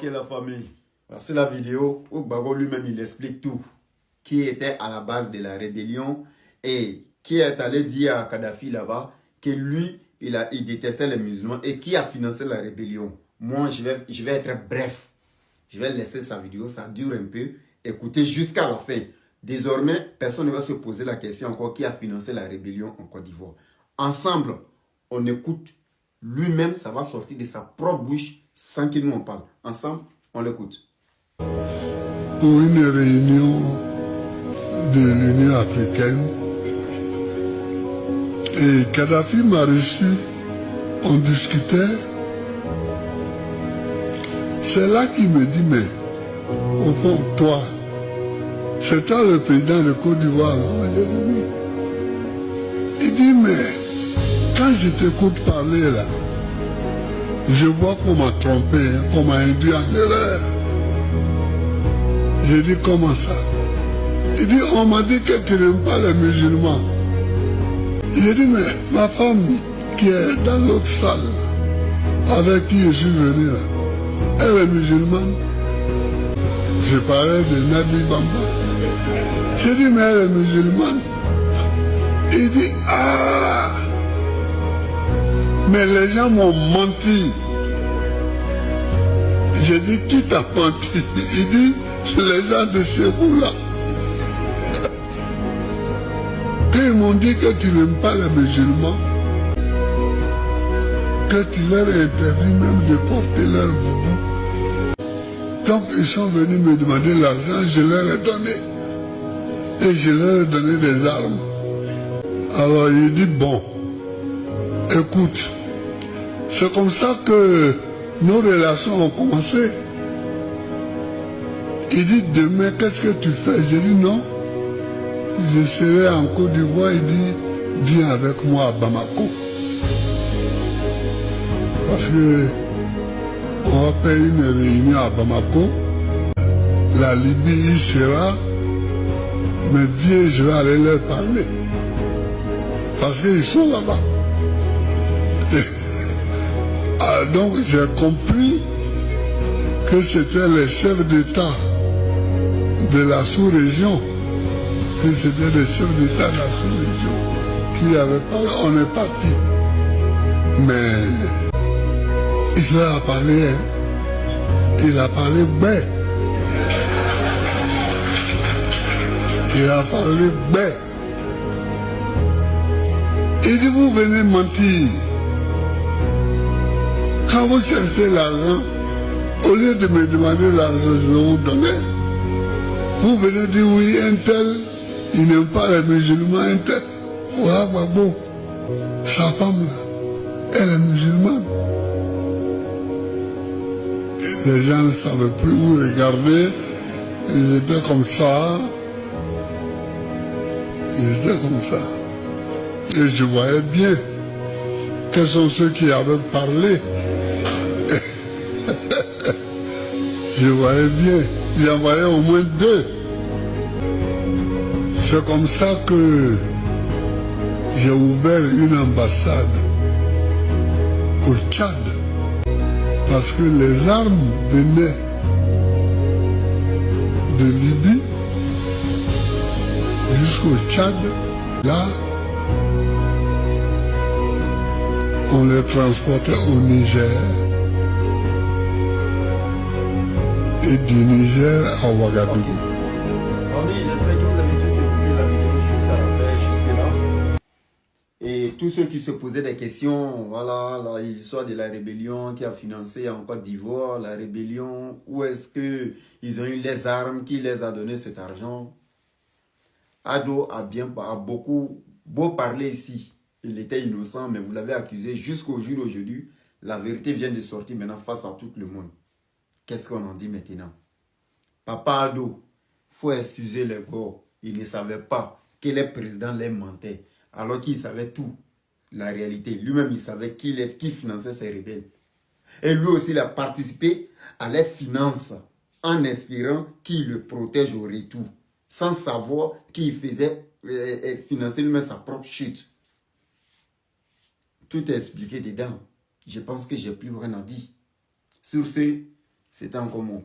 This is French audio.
La famille. Voici la vidéo où Gbagbo lui-même il explique tout. Qui était à la base de la rébellion et qui est allé dire à Kadhafi là-bas que lui, il détestait les musulmans et qui a financé la rébellion. Moi, je vais être bref. Je vais laisser sa vidéo, ça dure un peu. Écoutez jusqu'à la fin. Désormais, personne ne va se poser la question encore qui a financé la rébellion en Côte d'Ivoire. Ensemble, on écoute. Lui-même, ça va sortir de sa propre bouche sans qu'il nous en parle. Ensemble, on l'écoute. Pour une réunion de l'Union africaine, et Kadhafi m'a reçu, on discutait. C'est là qu'il me dit, mais au fond, toi, c'est toi le président de Côte d'Ivoire, non? J'ai dit oui. Il dit, mais quand je t'écoute parler là, je vois qu'on m'a trompé, qu'on m'a induit en erreur. J'ai dit, comment ça? Il dit, on m'a dit que tu n'aimes pas les musulmans. J'ai dit, mais ma femme qui est dans l'autre salle, avec qui je suis venu là, elle est musulmane. Je parlais de Nadi Bamba. J'ai dit, mais elle est musulmane. Il dit, ah, mais les gens m'ont menti. J'ai dit, qui t'a menti? Il dit, les gens de chez vous là. Quand ils m'ont dit que tu n'aimes pas les musulmans, que tu leur interdis même de porter leur boubou. Donc ils sont venus me demander l'argent, je leur ai donné. Et je leur ai donné des armes. Alors il dit, bon, écoute, c'est comme ça que nos relations ont commencé. Il dit, demain, qu'est-ce que tu fais? J'ai dit, non, je serai en Côte d'Ivoire. Il dit, viens avec moi à Bamako. Parce que on va faire une réunion à Bamako. La Libye y sera. Mais viens, je vais aller leur parler. Parce qu'ils sont là-bas. Ah, donc j'ai compris que c'était les chefs d'État de la sous-région, que c'était les chefs d'État de la sous-région qui avaient parlé. On est parti. Mais il a parlé, il a parlé bête. Il a parlé bête. Il dit, vous venez mentir. Quand vous cherchez l'argent, au lieu de me demander l'argent, je vais vous donner. Vous venez dire oui, un tel, il n'aime pas les musulmans, un tel. Voilà, Gbagbo, sa femme là, elle est musulmane. Les gens ne savaient plus où regarder, ils étaient comme ça. Ils étaient comme ça. Et je voyais bien quels sont ceux qui avaient parlé. Je voyais bien, j'en voyais au moins deux. C'est comme ça que j'ai ouvert une ambassade au Tchad. Parce que les armes venaient de Libye jusqu'au Tchad. Là, on les transportait au Niger. Et du Niger à Ouagadougou. J'espère que vous avez tous écouté la vidéo jusqu'à la fin, jusque-là. Et tous ceux qui se posaient des questions, voilà, l'histoire de la rébellion qui a financé en Côte d'Ivoire, la rébellion, où est-ce qu'ils ont eu les armes, qui les a donné cet argent. Ado a beaucoup beau parler ici. Il était innocent, mais vous l'avez accusé jusqu'au jour d'aujourd'hui. La vérité vient de sortir maintenant face à tout le monde. Qu'est-ce qu'on en dit maintenant? Papa Ado, il faut excuser les gars. Il ne savait pas que les présidents les mentaient. Alors qu'il savait tout. La réalité. Lui-même, il savait qui finançait ces rebelles. Et lui aussi, il a participé à les finances en espérant qu'il le protège au retour. Sans savoir qu'il faisait financer lui-même sa propre chute. Tout est expliqué dedans. Je pense que j'ai plus rien à dire. Sur ce, C'était en commun.